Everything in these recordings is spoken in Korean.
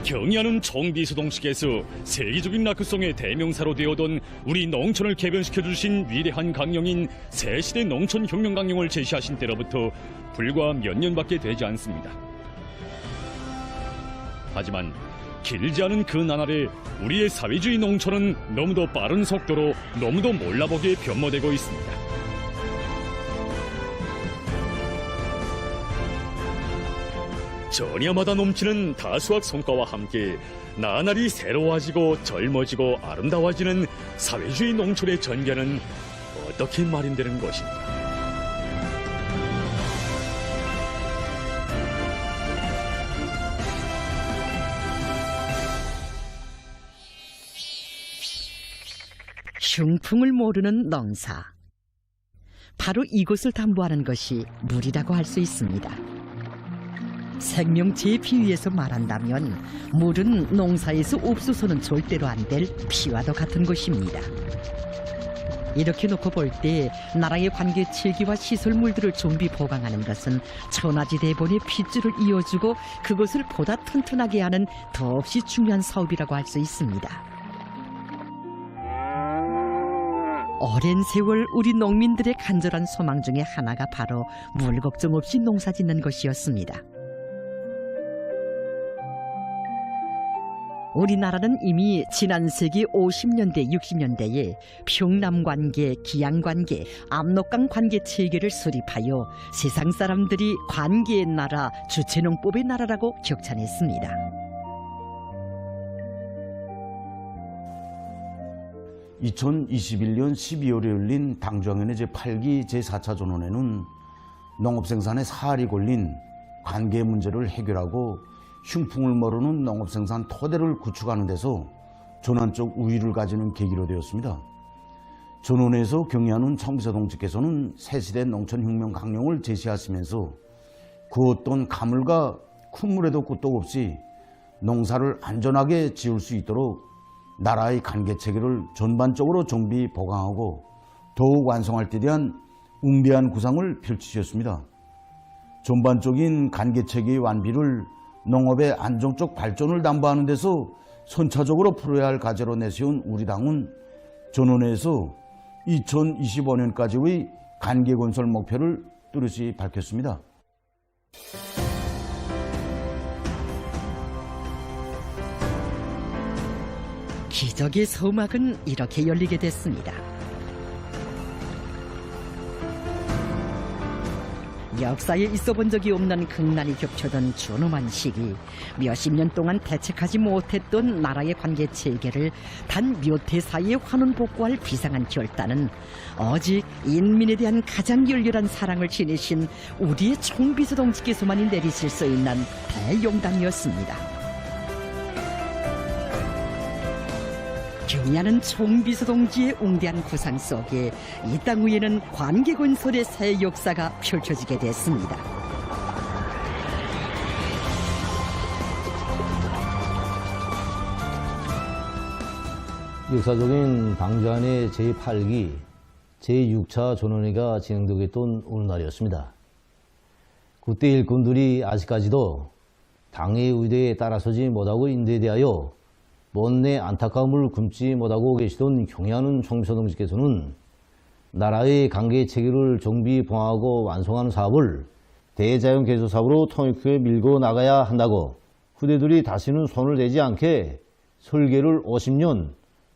경의하는 정비소동식에서 세계적인 라크송의 대명사로 되어던 우리 농촌을 개변시켜주신 위대한 강령인 새시대 농촌혁명 강령을 제시하신 때로부터 불과 몇 년밖에 되지 않습니다. 하지만 길지 않은 그 나날에 우리의 사회주의 농촌은 너무도 빠른 속도로 너무도 몰라보게 변모되고 있습니다. 전야마다 넘치는 다수학 성과와 함께 나날이 새로워지고 젊어지고 아름다워지는 사회주의 농촌의 전개는 어떻게 마련되는 것인가? 흉풍을 모르는 농사. 바로 이곳을 담보하는 것이 물이라고 할 수 있습니다. 생명체에 비유해서 말한다면 물은 농사에서 없어서는 절대로 안 될 피와도 같은 것입니다. 이렇게 놓고 볼 때 나라의 관계 체계와 시설물들을 좀비 보강하는 것은 천하지대본의 핏줄을 이어주고 그것을 보다 튼튼하게 하는 더없이 중요한 사업이라고 할 수 있습니다. 오랜 세월 우리 농민들의 간절한 소망 중에 하나가 바로 물 걱정 없이 농사 짓는 것이었습니다. 우리나라는 이미 지난 세기 50년대, 60년대에 평남관계, 기양관계, 압록강 관계 체계를 수립하여 세상 사람들이 관계의 나라, 주체농법의 나라라고 격찬했습니다. (2021년 12월에) 열린 당정연회 제8기 제4차 전원회는 농업생산에 사활이 걸린 관계 문제를 해결하고 흉풍을 모르는 농업생산 토대를 구축하는 데서 전환적 우위를 가지는 계기로 되었습니다. 전원회에서 경의하는 정비서동지께서는 새시대 농촌혁명 강령을 제시하시면서 그 어떤 가물과 콧물에도 끄떡 없이 농사를 안전하게 지을 수 있도록 나라의 관계체계를 전반적으로 정비 보강하고 더욱 완성할 때 대한 웅대한 구상을 펼치셨습니다. 전반적인 관계체계의 완비를 농업의 안정적 발전을 담보하는 데서 선차적으로 풀어야 할 과제로 내세운 우리 당은 전원회에서 2025년까지의 관계건설 목표를 뚜렷이 밝혔습니다. 기적의 서막은 이렇게 열리게 됐습니다. 역사에 있어본 적이 없는 극난이 겹쳐던 준엄한 시기, 몇십 년 동안 대책하지 못했던 나라의 관계 체계를 단 몇 해 사이에 환원복구할 비상한 결단은 오직 인민에 대한 가장 열렬한 사랑을 지니신 우리의 총비서동지께서만이 내리실 수 있는 대용담이었습니다. 경의하는 총비서동지의 웅대한 구상 속에 이 땅 위에는 관계건설의 새 역사가 펼쳐지게 됐습니다. 역사적인 당정연회 제8기 제6차 전원회가 진행되고 있던 오늘날이었습니다. 그때 일꾼들이 아직까지도 당의 의대에 따라서지 못하고 있는 데 대하여 먼내 안타까움을 금치 못하고 계시던 경의하는 총비서동지께서는 나라의 관계체계를 정비 봉하고 완성하는 사업을 대자연 개조 사업으로 통일하게 밀고 나가야 한다고, 후대들이 다시는 손을 대지 않게 설계를 50년,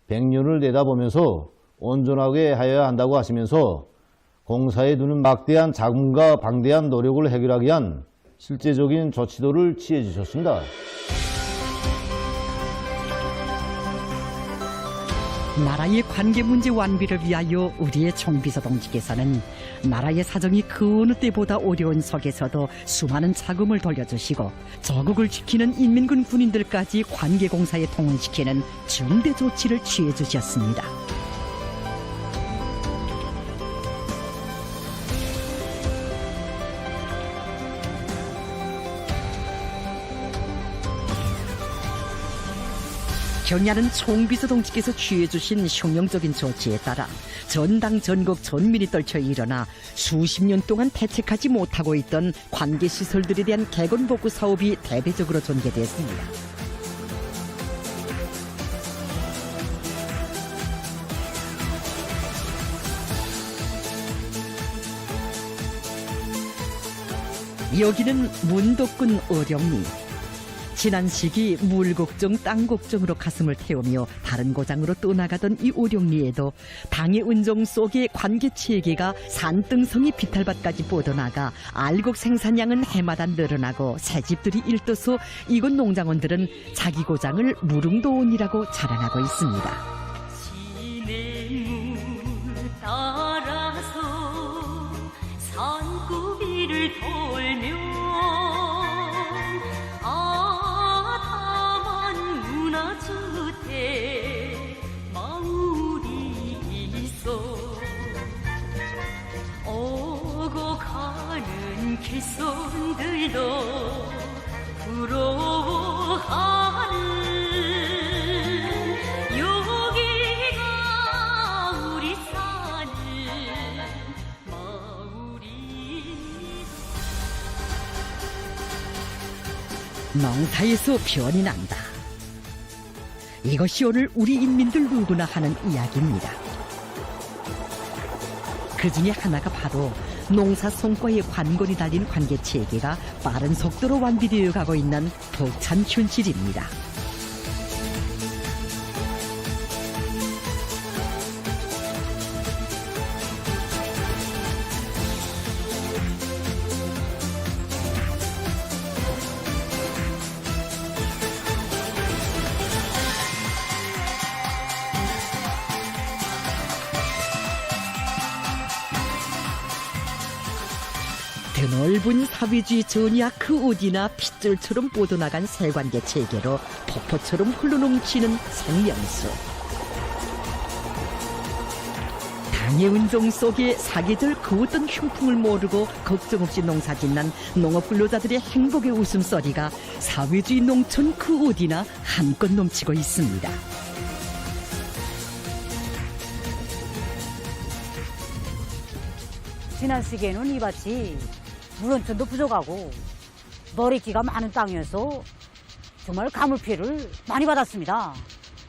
100년을 내다보면서 온전하게 하여야 한다고 하시면서 공사에 두는 막대한 자금과 방대한 노력을 해결하기 위한 실제적인 조치도를 취해 주셨습니다. 나라의 관계 문제 완비를 위하여 우리의 총비서동지께서는 나라의 사정이 그 어느 때보다 어려운 속에서도 수많은 자금을 돌려주시고 조국을 지키는 인민군 군인들까지 관계공사에 통원시키는 중대 조치를 취해 주셨습니다. 경의하는 총비서동지께서 취해주신 혁명적인 조치에 따라 전당 전국 전민이 떨쳐 일어나 수십 년 동안 대책하지 못하고 있던 관계시설들에 대한 개건복구 사업이 대대적으로 전개됐습니다. 여기는 문덕군 어령리. 지난 시기 물 걱정, 땅 걱정으로 가슴을 태우며 다른 고장으로 떠나가던 이 오령리에도 당의 은종 속에 관계체계가 산등성이 비탈밭까지 뻗어나가 알곡 생산량은 해마다 늘어나고 새집들이 일떠서 이곳 농장원들은 자기 고장을 무릉도원이라고 자랑하고 있습니다. 시냇물 따라서 산구비를 돌며 문화주택 마을이 있어 오고 가는 길손들도 부러워하는 여기가 우리 사는 마을이 농사에서 변이 난다. 이것이 오늘 우리 인민들 누구나 하는 이야기입니다. 그 중에 하나가 바로 농사 성과에 관건이 달린 관계체계가 빠른 속도로 완비되어 가고 있는 벅찬 현실입니다. 드넓은 사회주의 전야 그 어디나 핏줄처럼 뻗어나간 세관계 체계로 폭포처럼 흘러넘치는 생명수. 당의 은종 속에 사계절 그 어떤 흉풍을 모르고 걱정 없이 농사짓는 농업 근로자들의 행복의 웃음소리가 사회주의 농촌 그 어디나 한껏 넘치고 있습니다. 지난 시기에는 이 밭이 물온천도 부족하고 너리기가 많은 땅이어서 정말 가물 피해를 많이 받았습니다.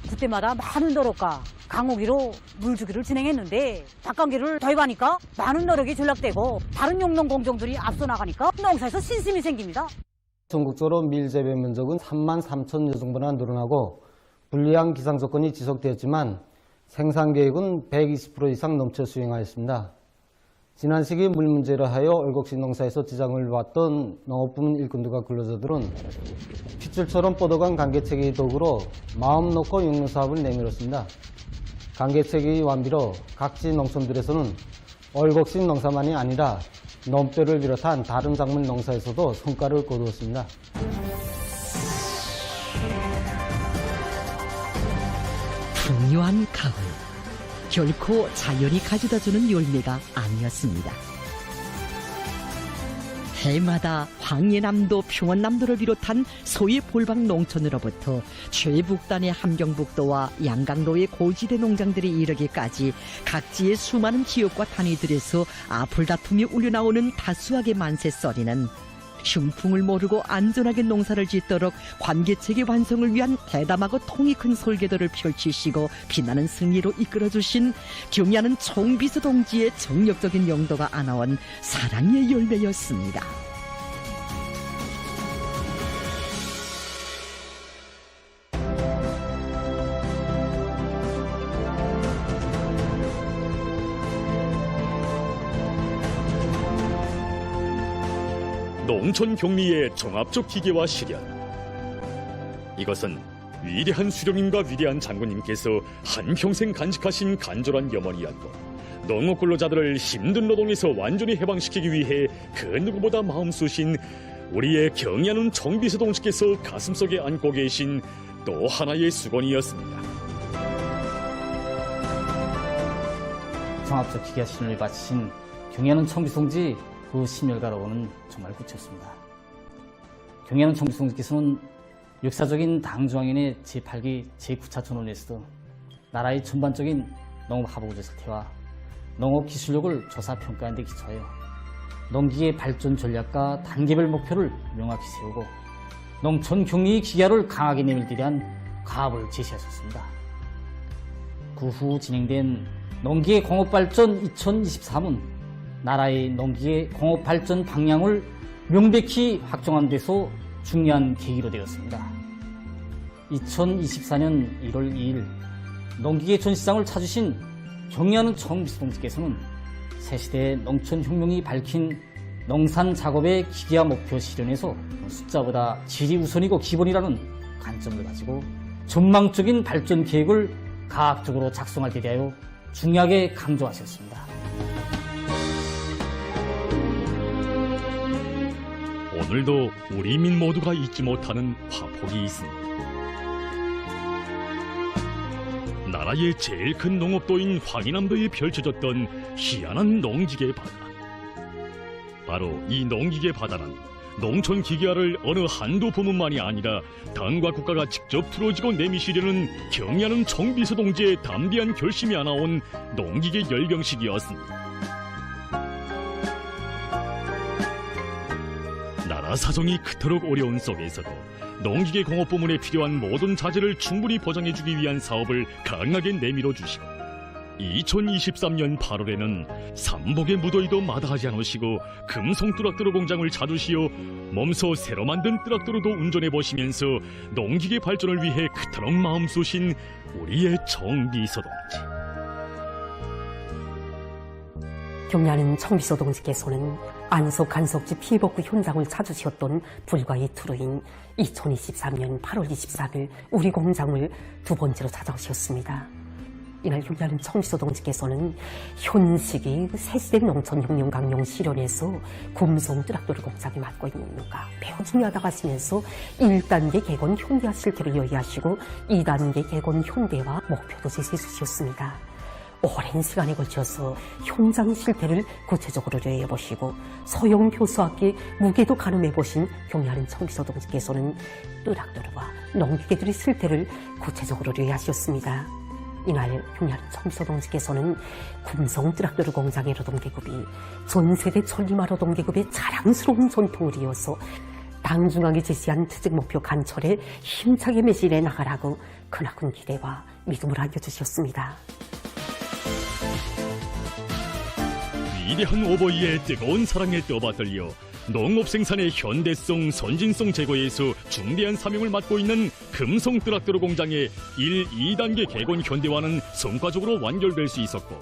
그때마다 많은 노력과 강호기로 물주기를 진행했는데 닭강기를 도입하니까 많은 노력이 전락되고 다른 용농 공정들이 앞서 나가니까 농사에서 신심이 생깁니다. 전국적으로 밀재배 면적은 3만 3천 여 정도나 늘어나고 불리한 기상 조건이 지속되었지만 생산 계획은 120% 이상 넘쳐 수행하였습니다. 지난 시기 물 문제로 하여 얼곡시 농사에서 지장을 봤던 농업부문 일꾼들과 근로자들은 핏줄처럼 뻗어간 관계체계의 도구로 마음 놓고 용농사업을 내밀었습니다. 관계체계의 완비로 각지 농촌들에서는 얼곡시 농사만이 아니라 논뼈를 비롯한 다른 작물 농사에서도 성과를 거두었습니다. 풍요한 가을. 결코 자연이 가져다주는 열매가 아니었습니다. 해마다 황해남도, 평원남도를 비롯한 소의 볼박 농촌으로부터 최북단의 함경북도와 양강도의 고지대 농장들이 이르기까지 각지의 수많은 지역과 단위들에서 아플다툼이 울려나오는 다수하게 만세소리는 흉풍을 모르고 안전하게 농사를 짓도록 관계체계 완성을 위한 대담하고 통이 큰 설계도를 펼치시고 빛나는 승리로 이끌어주신 경의하는 총비서 동지의 정력적인 용도가 안아온 사랑의 열매였습니다. 농촌 격리의 종합적 기계와 실현. 이것은 위대한 수령님과 위대한 장군님께서 한평생 간직하신 간절한 염원이었고 농업 근로자들을 힘든 노동에서 완전히 해방시키기 위해 그 누구보다 마음 쏘신 우리의 경의하는 총비서 동지께서 가슴속에 안고 계신 또 하나의 수건이었습니다. 종합적 기계와 실현을 바치신 경의하는 총비서 동지 그 심혈가로는 정말 굳혔습니다. 경의하는 총비서 동지께서는 역사적인 당중앙인의 제8기 제9차 전원에서도 나라의 전반적인 농업 하부구조 사태와 농업 기술력을 조사 평가하는 데 기초하여 농기의 발전 전략과 단계별 목표를 명확히 세우고 농촌 격리 기계화를 강하게 내밀기 위한 가업을 제시하셨습니다. 그 후 진행된 농기의 공업발전 2023은 나라의 농기의 공업발전 방향을 명백히 확정한 데서 중요한 계기로 되었습니다. 2024년 1월 2일 농기계 전시장을 찾으신 경의하는 정비서 동지께서는 새시대의 농촌혁명이 밝힌 농산 작업의 기계화 목표 실현에서 숫자보다 질이 우선이고 기본이라는 관점을 가지고 전망적인 발전 계획을 과학적으로 작성할 데 대하여 중요하게 강조하셨습니다. 오늘도 우리 민 모두가 잊지 못하는 화폭이 있습니다. 나라의 제일 큰 농업도인 황해남도에 펼쳐졌던 희한한 농기계 바다. 바로 이 농기계 바다는 농촌 기계화를 어느 한두 부문만이 아니라 당과 국가가 직접 틀어지고 내미시려는 경의하는 정비서 동지의 담대한 결심이 하나온 농기계 열병식이었습니다. 나라 사정이 그토록 어려운 속에서도 농기계 공업 부문에 필요한 모든 자재를 충분히 보장해주기 위한 사업을 강하게 내밀어 주시고 2023년 8월에는 삼복의 무더위도 마다하지 않으시고 금성 트럭도로 공장을 찾으시어 몸소 새로 만든 트럭도로도 운전해 보시면서 농기계 발전을 위해 그토록 마음 쏘신 우리의 정비서 동지. 경의하는 정비서 동지께서는 안석 간석지 피해복구 현장을 찾으셨던 불과 이틀 후인 2023년 8월 24일 우리 공장을 두 번째로 찾아오셨습니다. 이날 경의하는 정비서 동지께서는 현직이 새시대 농촌혁명 강령 실현에서 금성 트럭도로 공장에 맡고 있는 이유가 매우 중요하다고 하시면서 1단계 개건 현대화 실태를 요약하시고 2단계 개건 현대화 목표도 제시해 주셨습니다. 오랜 시간에 걸쳐서 현장 실태를 구체적으로 요해보시고 소형 효소학기 무게도 가늠해보신 경의하는 정비서 동지께서는 트럭도로와 농기계들의 실태를 구체적으로 요해하셨습니다. 이날 경의하는 정비서 동지께서는 금성 트럭도로 공장의 노동계급이 전세대 전리마 노동계급의 자랑스러운 전통을 이어서 당중앙이 제시한 투쟁 목표 관철에 힘차게 매진해 나가라고 크나큰 기대와 믿음을 안겨주셨습니다. 위대한 오버이의 뜨거운 사랑에 떠받들려 농업 생산의 현대성, 선진성 제고에서 중대한 사명을 맡고 있는 금성 트럭도로 공장의 1, 2단계 개건 현대화는 성과적으로 완결될 수 있었고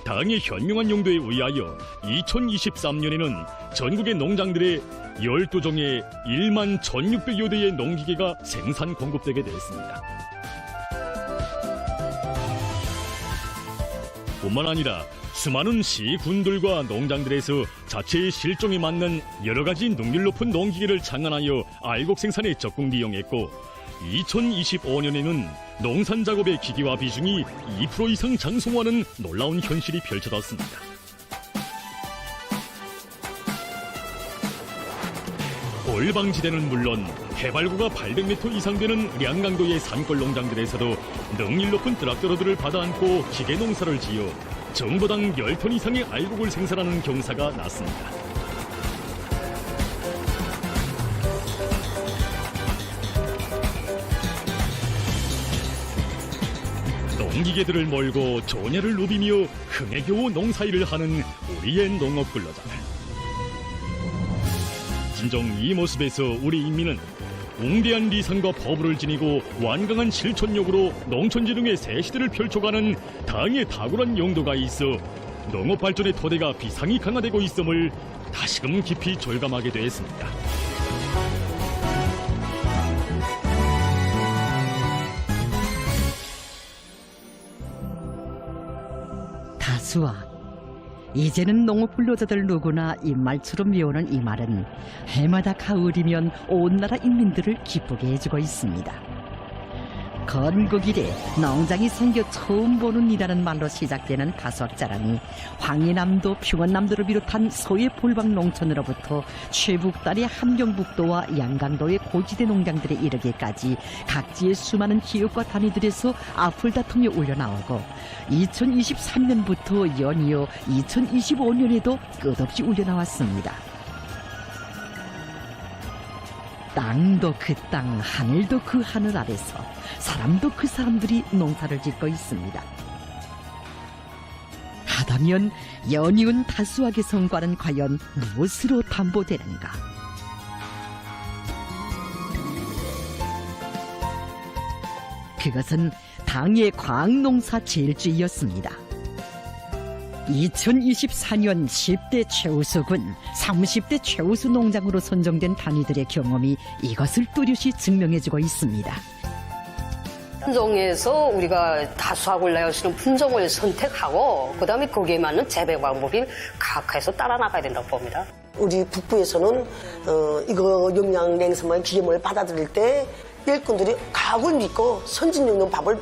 당의 현명한 용도에 의하여 2023년에는 전국의 농장들의 12종의 1만 1600여 대의 농기계가 생산 공급되게 되었습니다. 뿐만 아니라 수많은 시군들과 농장들에서 자체의 실종에 맞는 여러 가지 능률 높은 농기계를 창안하여 알곡 생산에 적극 이용했고 2025년에는 농산 작업의 기계화 비중이 2% 이상 장성화하는 놀라운 현실이 펼쳐졌습니다. 골방지대는 물론 해발고가 800m 이상 되는 량강도의 산골 농장들에서도 능률 높은 트럭터로들을 받아안고 기계 농사를 지어 정보당 10톤 이상의 알곡을 생산하는 경사가 났습니다. 농기계들을 몰고 조냐를 누비며 흥에 겨워 농사일을 하는 우리의 농업 근로자들. 진정 이 모습에서 우리 인민은 웅대한 리상과 포부를 지니고 완강한 실천력으로 농촌진흥의 새 시대를 펼쳐가는 당의 탁월한 용도가 있어 농업 발전의 토대가 비상이 강화되고 있음을 다시금 깊이 절감하게 되었습니다. 다수와 이제는 농업 근로자들 누구나 입말처럼 외우는 이 말은 해마다 가을이면 온 나라 인민들을 기쁘게 해주고 있습니다. 건국 이래 농장이 생겨 처음 보는 이라는 말로 시작되는 다수학자랑이 황해남도, 평안남도를 비롯한 서해 볼방 농촌으로부터 최북단의 함경북도와 양강도의 고지대 농장들에 이르기까지 각지의 수많은 기업과 단위들에서 앞을 다투며 울려나오고 2023년부터 연이어 2025년에도 끝없이 울려나왔습니다. 땅도 그 땅, 하늘도 그 하늘 아래서 사람도 그 사람들이 농사를 짓고 있습니다. 하다면 연이은 다수학의 성과는 과연 무엇으로 담보되는가? 그것은 당의 과학농사 제일주의였습니다. 2024년 10대 최우수군, 30대 최우수 농장으로 선정된 단위들의 경험이 이것을 뚜렷이 증명해주고 있습니다. 품종에서 우리가 다수하고 나열수는 품종을 선택하고 그다음에 거기에 맞는 재배 방법이 각해서 따라 나가야 된다고 봅니다. 우리 북부에서는 이거 영양 냉성만 기계물을 받아들일 때 일꾼들이 과학을 믿고 선진용용 밥을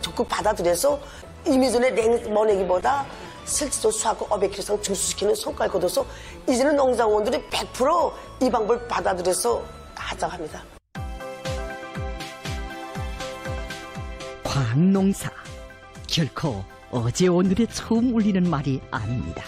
적극 받아들여서 이미 전에 냉모내기보다 실제로 수확 500kg 이상 증수시키는 성과를 거둬서 이제는 농장원들이 100% 이 방법을 받아들여서 하자합니다. 과학농사, 결코 어제 오늘에 처음 울리는 말이 아닙니다.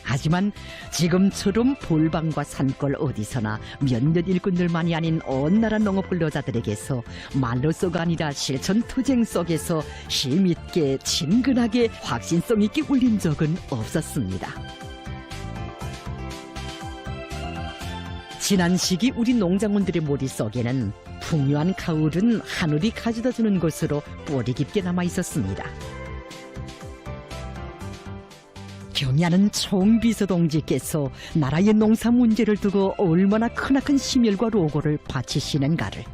하지만 지금처럼 볼방과 산골 어디서나 몇몇 일꾼들만이 아닌 온 나라 농업 근로자들에게서 말로서가 아니라 실천 투쟁 속에서 힘있게 친근하게 확신성 있게 울린 적은 없었습니다. 지난 시기 우리 농장원들의 머릿속에는 풍요한 가을은 하늘이 가져다주는 것으로 뿌리 깊게 남아 있었습니다. 경야는 총비서동지께서 나라의 농사 문제를 두고 얼마나 크나큰 심혈과 노고를 바치시는가를,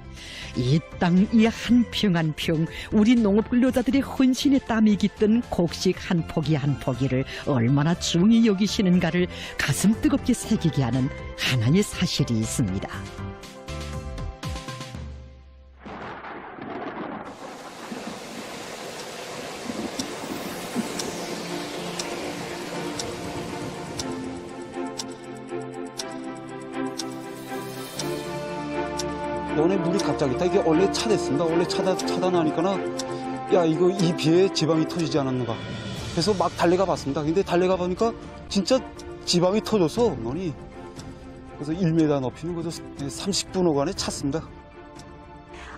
이 땅 이 한 평 한 평 우리 농업 근로자들의 헌신의 땀이 깃든 곡식 한 포기 한 포기를 얼마나 중히 여기시는가를 가슴 뜨겁게 새기게 하는 하나의 사실이 있습니다. 너네 물이 갑자기 이게 원래 차댔습니다. 원래 차단하니까는 야 이거 이 비에 지방이 터지지 않았는가. 그래서 막 달려가 봤습니다. 근데 달려가 보니까 진짜 지방이 터져서 뭐니 그래서 1m 높이는 그래서 30분 오간에 찼습니다.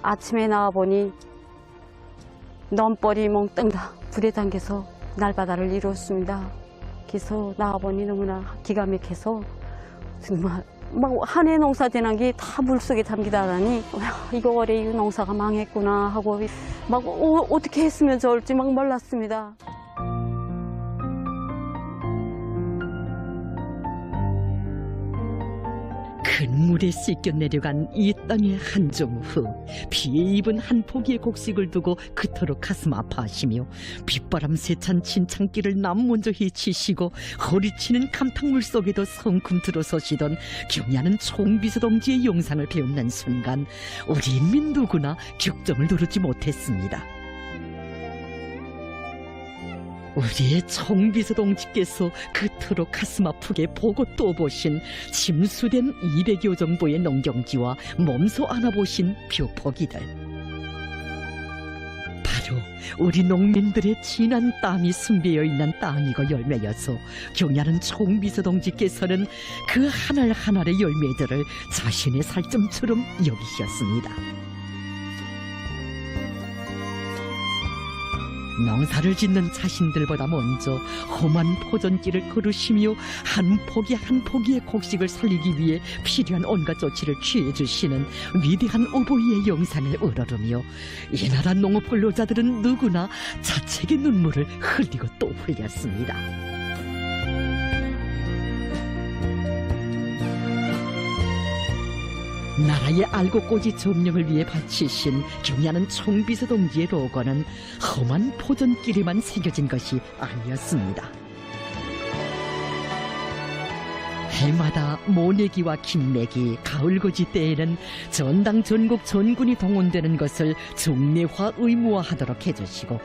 아침에 나와보니 넘버리 멍땅다 불에 당겨서 날바다를 이루었습니다. 그래서 나와보니 너무나 기가 막혀서 정말 막 한 해 농사 되는 게 다 물속에 담기다라니 이거 올해 이 농사가 망했구나 하고 막 어떻게 했으면 좋을지 막 몰랐습니다. 큰 물에 씻겨 내려간 이 땅의 한좀 후 피해 입은 한 포기의 곡식을 두고 그토록 가슴 아파하시며 빗바람 세찬 진창길을 남 먼저 헤치시고 허리치는 감탕물 속에도 성큼 들어서시던 경야는 총비서동지의 영상을 배우는 순간 우리 인민 누구나 격정을 누르지 못했습니다. 우리의 총비서동지께서 그토록 가슴 아프게 보고 또 보신 침수된 200여 정도의 농경지와 몸소 안아보신 벼포기들, 바로 우리 농민들의 진한 땀이 숨배어 있는 땅이고 열매여서 경야는 총비서동지께서는 그 한 알 한 알의 열매들을 자신의 살점처럼 여기셨습니다. 농사를 짓는 자신들보다 먼저 험한 포전길을 걸으시며 한 포기 한 포기의 곡식을 살리기 위해 필요한 온갖 조치를 취해주시는 위대한 어버이의 영상을 우러르며 이 나라 농업 근로자들은 누구나 자책의 눈물을 흘리고 또 흘렸습니다. 나라의 알곡꽂이 점령을 위해 바치신 경야는 총비서동지의 로고는 험한 포전길에만 새겨진 것이 아니었습니다. 해마다 모내기와 김매기, 가을거지 때에는 전당 전국 전군이 동원되는 것을 정례화 의무화하도록 해주시고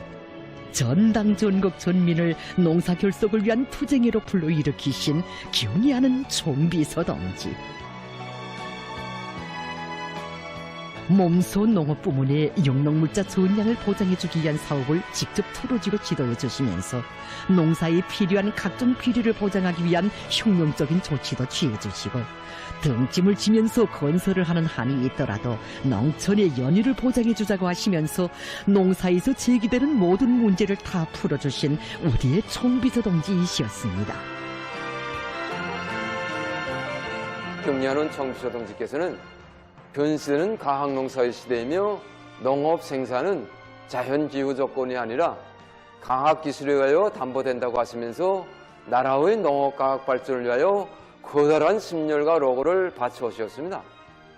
전당 전국 전민을 농사 결속을 위한 투쟁으로 불러일으키신 경야는 총비서동지. 몸소 농업 부문의 영농물자 전량을 보장해주기 위한 사업을 직접 틀어지고 지도해 주시면서 농사에 필요한 각종 비료를 보장하기 위한 혁명적인 조치도 취해 주시고 등짐을 지면서 건설을 하는 한이 있더라도 농촌의 연유를 보장해 주자고 하시면서 농사에서 제기되는 모든 문제를 다 풀어주신 우리의 총비서동지이시였습니다. 경야는 총비서동지께서는 변시되는 과학농사의 시대이며 농업 생산은 자연 기후 조건이 아니라 과학 기술에 의하여 담보된다고 하시면서 나라의 농업 과학 발전을 위하여 커다란 심혈과 노고를 바쳐오셨습니다.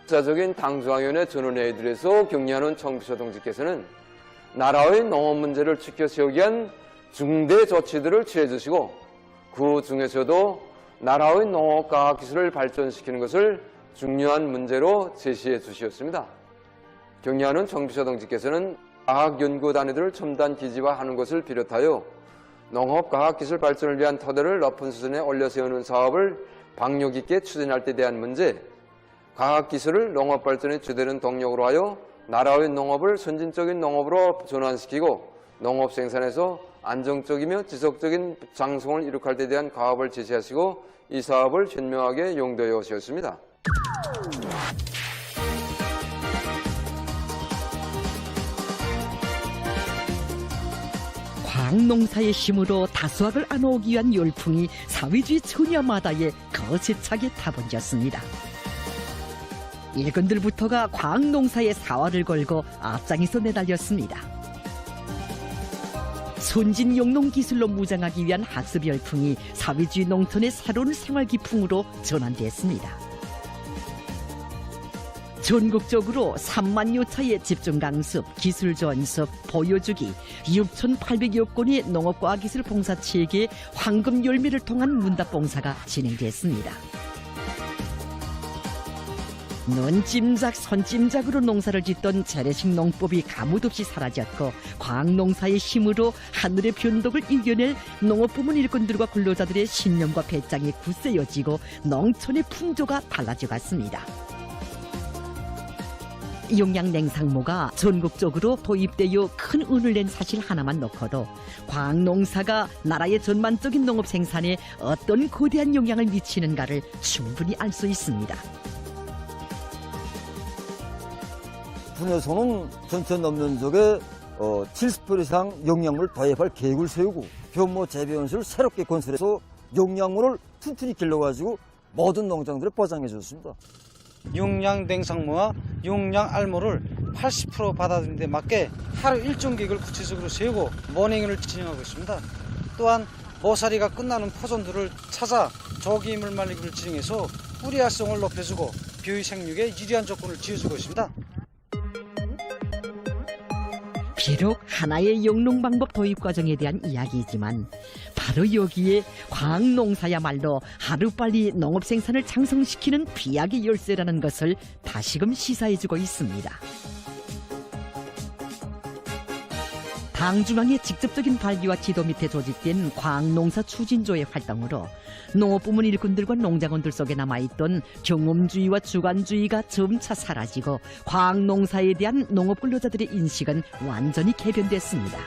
역사적인 당중앙위원회 전원회의들에서 격려하는 청비서 동지께서는 나라의 농업 문제를 지켜 세우기 위한 중대 조치들을 취해 주시고 그 중에서도 나라의 농업 과학 기술을 발전시키는 것을 중요한 문제로 제시해 주셨습니다. 격려하는 청비서 동지께서는 과학연구단위들을 첨단 기지화하는 것을 비롯하여 농업과학기술 발전을 위한 토대를 높은 수준에 올려 세우는 사업을 박력 있게 추진할 때 대한 문제, 과학기술을 농업발전의 주되는 동력으로 하여 나라의 농업을 선진적인 농업으로 전환시키고 농업 생산에서 안정적이며 지속적인 장성을 이룩할 때 대한 과업을 제시하시고 이 사업을 현명하게 용도해 오셨습니다. 과학농사의 힘으로 다수학을 안아오기 위한 열풍이 사회주의 처녀마다에 거세차게 타번졌습니다. 일꾼들부터가 과학농사의 사활을 걸고 앞장에서 내달렸습니다. 선진 용농기술로 무장하기 위한 학습 열풍이 사회주의 농촌의 새로운 생활기풍으로 전환됐습니다. 전국적으로 3만여 차의 집중강습, 기술전습, 보여주기, 6,800여 건의 농업과학기술 봉사 체계의 황금 열매를 통한 문답봉사가 진행됐습니다. 눈찜작, 손찜작으로 농사를 짓던 재래식 농법이 가뭇없이 사라졌고 과학농사의 힘으로 하늘의 변덕을 이겨낼 농업부문 일꾼들과 근로자들의 신념과 배짱이 굳세어지고 농촌의 풍조가 달라져 갔습니다. 용량 냉상모가 전국적으로 도입되어 큰 운을 낸 사실 하나만 놓고도 과학농사가 나라의 전반적인 농업 생산에 어떤 거대한 영향을 미치는가를 충분히 알 수 있습니다. 군에서는 전체 농면적의 70% 이상 용량물을 도입할 계획을 세우고 변모 재배원실을 새롭게 건설해서 용량물을 튼튼히 길러가지고 모든 농장들을 보장해 줬습니다. 용량 냉상모와 용량 알모를 80% 받아들이는 데 맞게 하루 일정 계획을 구체적으로 세우고 모닝을 진행하고 있습니다. 또한 모사리가 끝나는 포존들을 찾아 조기물 말리기를 진행해서 뿌리 활성을 높여주고 벼의 생육에 유리한 조건을 지어주고 있습니다. 비록 하나의 영농 방법 도입 과정에 대한 이야기이지만 바로 여기에 과학농사야말로 하루빨리 농업 생산을 창성시키는 비약의 열쇠라는 것을 다시금 시사해주고 있습니다. 당중앙의 직접적인 발기와 지도 밑에 조직된 과학농사 추진조의 활동으로 농업부문 일꾼들과 농장원들 속에 남아있던 경험주의와 주관주의가 점차 사라지고 과학농사에 대한 농업 근로자들의 인식은 완전히 개변됐습니다.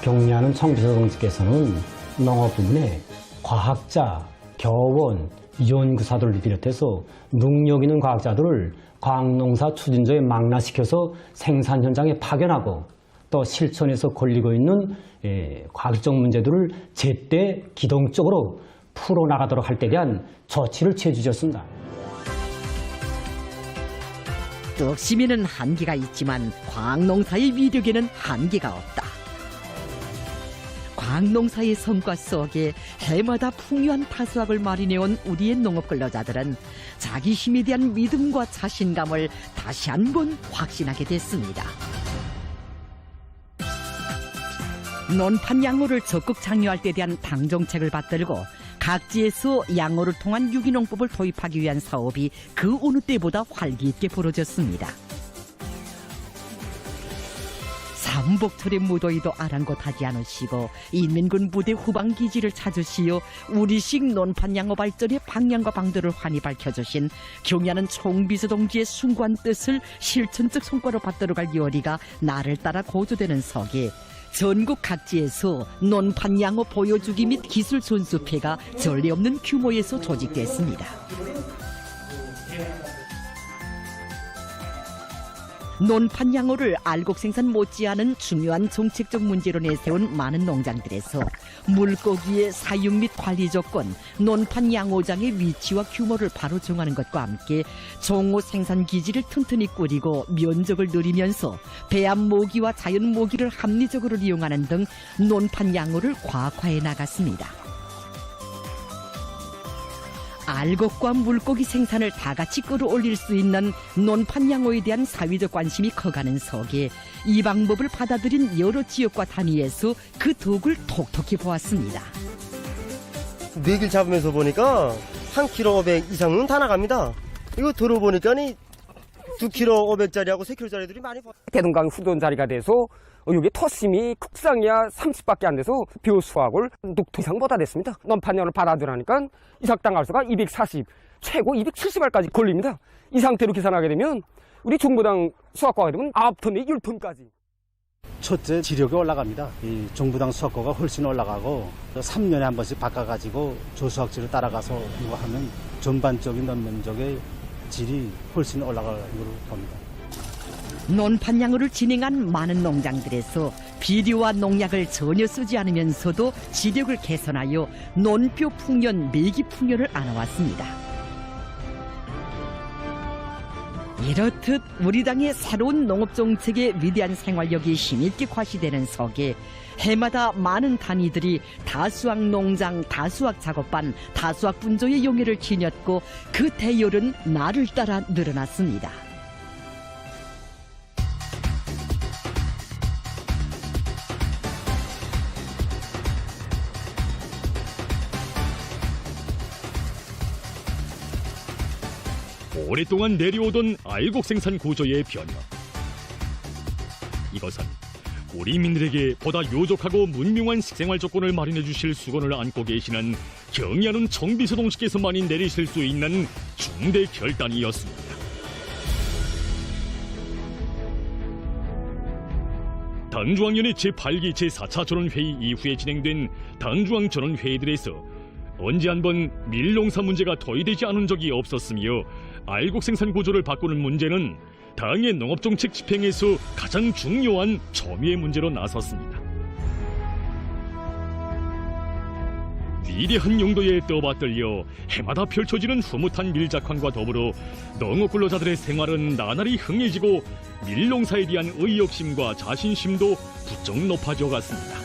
격려하는 청비서 동지께서는 농업부문에 과학자, 교원, 연구사들을 비롯해서 능력 있는 과학자들을 과학농사 추진조에 망라시켜서 생산 현장에 파견하고 또 실천에서 걸리고 있는 과학적 문제들을 제때 기동적으로 풀어나가도록 할 때 대한 조치를 취해 주셨습니다. 떡심에는 한계가 있지만 과학농사의 위력에는 한계가 없다. 과학농사의 성과 속에 해마다 풍요한 타수학을 마련해온 우리의 농업 근로자들은 자기 힘에 대한 믿음과 자신감을 다시 한번 확신하게 됐습니다. 논판 양호를 적극 장려할 때 대한 당정책을 받들고 각지에서 양호를 통한 유기농법을 도입하기 위한 사업이 그 어느 때보다 활기있게 벌어졌습니다. 삼복철의 무더위도 아랑곳하지 않으시고 인민군 부대 후방기지를 찾으시어 우리식 논판 양호 발전의 방향과 방도를 환히 밝혀주신 경야는 총비서 동지의 숭고한 뜻을 실천적 성과로 받들어갈 열의가 나를 따라 고조되는 속에 전국 각지에서 논판 양호 보여주기 및 기술 전수회가 전례 없는 규모에서 조직됐습니다. 논판 양호를 알곡 생산 못지않은 중요한 정책적 문제로 내세운 많은 농장들에서 물고기의 사육 및 관리 조건, 논판 양호장의 위치와 규모를 바로 정하는 것과 함께 종호 생산 기지를 튼튼히 꾸리고 면적을 늘리면서 배암 모기와 자연 모기를 합리적으로 이용하는 등 논판 양호를 과학화해 나갔습니다. 알곡과 물고기 생산을 다 같이 끌어올릴 수 있는 논판 양호에 대한 사회적 관심이 커가는 속에 이 방법을 받아들인 여러 지역과 단위에서 그 덕을 톡톡히 보았습니다. 메기를 잡으면서 보니까 1kg 500 이상은 다 나갑니다. 이거 들어보니까 2kg 500짜리하고 3kg짜리들이 많이 대동강 후돈 자리가 돼서 여기 토심이 국상이야 30밖에 안 돼서 벼수확을 녹토 이상보다 됐습니다. 논판연을 받아들으니까 이삭당 알수가 240, 최고 270알까지 걸립니다. 이 상태로 계산하게 되면 우리 중부당 수확과가 되면 9톤에 10톤까지. 첫째, 지력이 올라갑니다. 이 중부당 수확과가 훨씬 올라가고 3년에 한 번씩 바꿔가지고 조수학질을 따라가서 이거 하면 전반적인 논면적의 질이 훨씬 올라가는 걸로 봅니다. 논판 양호를 진행한 많은 농장들에서 비료와 농약을 전혀 쓰지 않으면서도 지력을 개선하여 논뼈 풍년, 메기 풍년을 안아왔습니다. 이렇듯 우리 당의 새로운 농업정책의 위대한 생활력이 힘있게 과시되는 속에 해마다 많은 단위들이 다수학 농장, 다수학 작업반, 다수학 분조의 용해를 지녔고 그 대열은 날을 따라 늘어났습니다. 오랫동안 내려오던 알곡 생산 구조의 변화. 이것은 우리 민들에게 보다 요족하고 문명한 식생활 조건을 마련해 주실 수건을 안고 계시는 경의하는 청비서동씨께서만이 내리실 수 있는 중대 결단이었습니다. 당중앙위원회 제8기 제4차 전원회의 이후에 진행된 당중앙 전원회의들에서 언제 한번 밀농사 문제가 토의되지 않은 적이 없었으며 알곡 생산 구조를 바꾸는 문제는 당의 농업정책 집행에서 가장 중요한 첨예의 문제로 나섰습니다. 위대한 용도에 떠받들려 해마다 펼쳐지는 흐뭇한 밀작황과 더불어 농업 근로자들의 생활은 나날이 흥해지고 밀농사에 대한 의욕심과 자신심도 부쩍 높아져 갔습니다.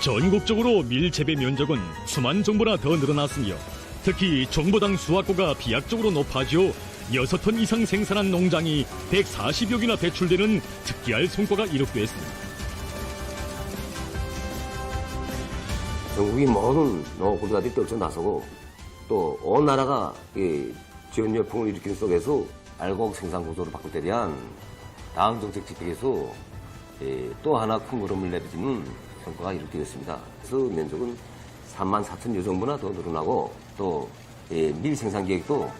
전국적으로 밀 재배 면적은 수만 정보나 더 늘어났으며 특히 정보당 수확고가 비약적으로 높아져 6톤 이상 생산한 농장이 140여 개나 배출되는 특기할 성과가 이룩됐습니다. 전국의 모든 농업군들이 떨쳐 나서고 또 온 나라가 지원 열풍을 일으키는 속에서 알곡 생산 구조를 바꿀 때 대한 다음 정책 집행에서 또 하나 큰 걸음을 내딛는 성과가 이룩되었습니다. 그래서 면적은 34,000여 정도나 더 늘어나고 또 밀 생산 계획도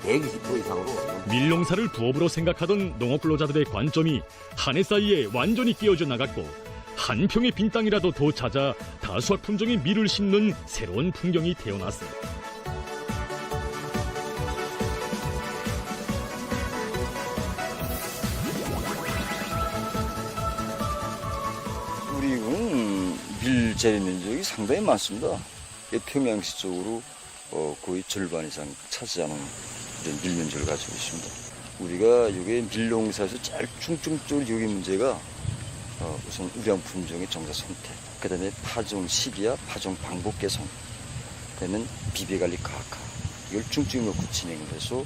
120% 이상으로 밀농사를 부업으로 생각하던 농업 근로자들의 관점이 한 해 사이에 완전히 끼어져 나갔고 한 평의 빈 땅이라도 더 찾아 다수학 품종의 밀을 심는 새로운 풍경이 태어났습니다. 우리는 밀 재배 면적이 상당히 많습니다. 평양시 쪽으로 거의 절반 이상 차지하는 이런 밀 면적을 가지고 있습니다. 우리가 이게 밀농사에서 제일 중점적으로 여기 문제가 우선 우량 품종의 정자 선택, 그다음에 파종 시기와 파종 방법 개선, 그다음에 비배 관리 가학화 이걸 중점을 놓고 진행을 해서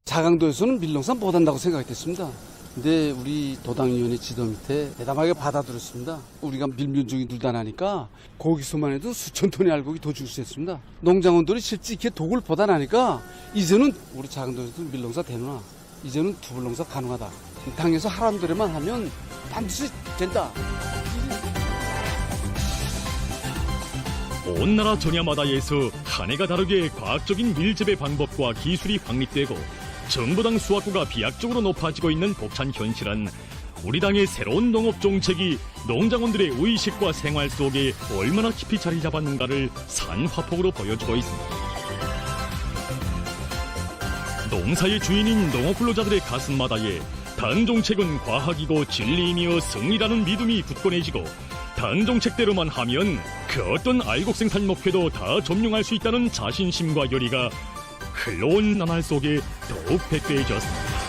자강도에서는 밀농사 못한다고 생각했습니다. 근데 우리 도당위원회 지도 밑에 대담하게 받아들였습니다. 우리가 밀면적이 늘다나니까 거기서만 해도 수천 톤의 알곡이 더 줄 수 있습니다. 농장원들이 실제 이렇게 독을 보다나니까 이제는 우리 자강도에서도 밀농사 되누나 이제는 두불농사 가능하다. 당에서 하라는 대로만 하면 반드시 된다. 온 나라 전야마다에서 한 해가 다르게 과학적인 밀재배 방법과 기술이 확립되고 정부당 수확고가 비약적으로 높아지고 있는 벅찬 현실은 우리 당의 새로운 농업 정책이 농장원들의 의식과 생활 속에 얼마나 깊이 자리 잡았는가를 산화폭으로 보여주고 있습니다. 농사의 주인인 농업근로자들의 가슴마다에 당정책은 과학이고 진리이며 승리라는 믿음이 굳건해지고 당정책대로만 하면 그 어떤 알곡생산 목표도 다 점령할 수 있다는 자신심과 열의가 흘러온 나날 속에 더욱 백배해졌습니다.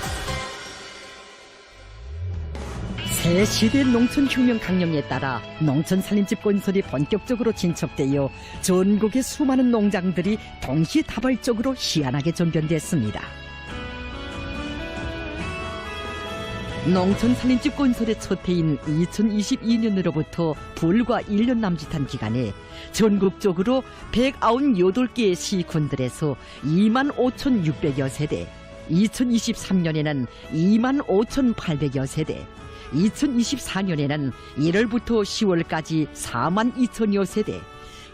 새 시대 농촌혁명 강령에 따라 농촌살림집 건설이 본격적으로 진척되어 전국의 수많은 농장들이 동시다발적으로 희한하게 전변됐습니다. 농촌살림집 건설의 첫 해인 2022년으로부터 불과 1년 남짓한 기간에 전국적으로 198개의 시군들에서 25,600여 세대, 2023년에는 25,800여 세대, 2024년에는 1월부터 10월까지 42,000여 세대,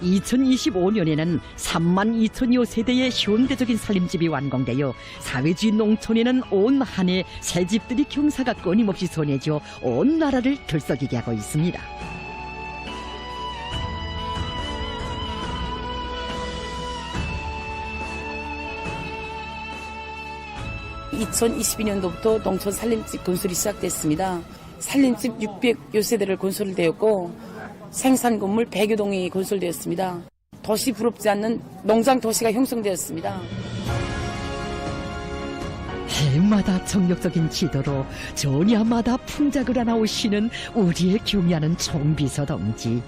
2025년에는 32,000여 세대의 현대적인 살림집이 완공되어 사회주의 농촌에는 온 한 해 새 집들이 경사가 끊임없이 손해져 온 나라를 들썩이게 하고 있습니다. (2022년도부터) 농촌 살림집 건설이 시작됐습니다. 살림집 600여 세대를 건설되었고 생산 건물 100여 동이 건설되었습니다. 도시 부럽지 않는 농장 도시가 형성되었습니다. 해마다 정력적인 지도로 전야마다 풍작을 하나오시는 우리의 경애하는 총비서 동지.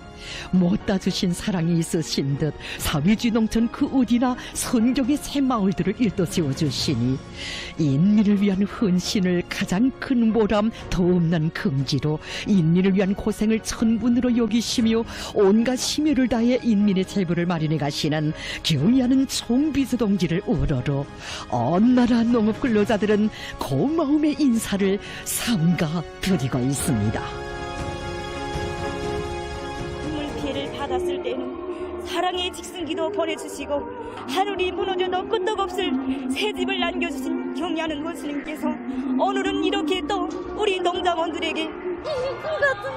못다 주신 사랑이 있으신 듯 사회주의 농촌 그 어디나 선경의 새 마을들을 일도 세워주시니 인민을 위한 헌신을 가장 큰 보람 더 없는 긍지로 인민을 위한 고생을 천분으로 여기시며 온갖 심혈을 다해 인민의 재부를 마련해 가시는 경애하는 총비서 동지를 우러러 온 나라 농업 근로자들은 고마움의 인사를 삼가 드리고 있습니다. 피해를 받았을 때는 사랑의 직승기도 보내주시고 하늘이 무너져도 끄떡없을 새 집을 남겨주신 경애하는 모스님께서 오늘은 이렇게 또 우리 농장원들에게 꿈같은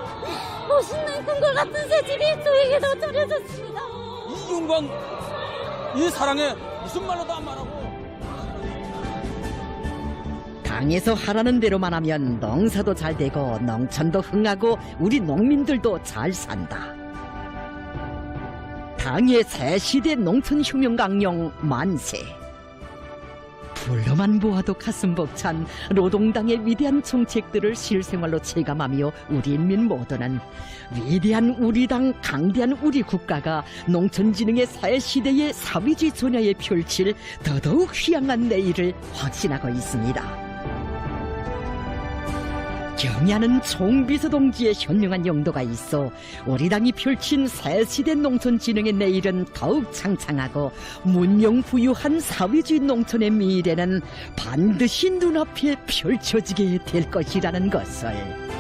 멋있는 꿈과 같은 새 집이 저에게도 전해졌습니다. 이 영광, 이 사랑에 무슨 말로도 안 말하고 당에서 하라는 대로만 하면 농사도 잘 되고 농촌도 흥하고 우리 농민들도 잘 산다. 당의 새 시대 농촌혁명 강령 만세. 불러만 보아도 가슴 벅찬 노동당의 위대한 정책들을 실생활로 체감하며 우리 인민 모두는 위대한 우리 당, 강대한 우리 국가가 농촌진흥의 새 시대의 사회주의 전야에 펼칠 더더욱 휘황한 내일을 확신하고 있습니다. 경애하는 총비서 동지의 현명한 용도가 있어 우리 당이 펼친 새시대 농촌진흥의 내일은 더욱 창창하고 문명부유한 사회주의 농촌의 미래는 반드시 눈앞에 펼쳐지게 될 것이라는 것을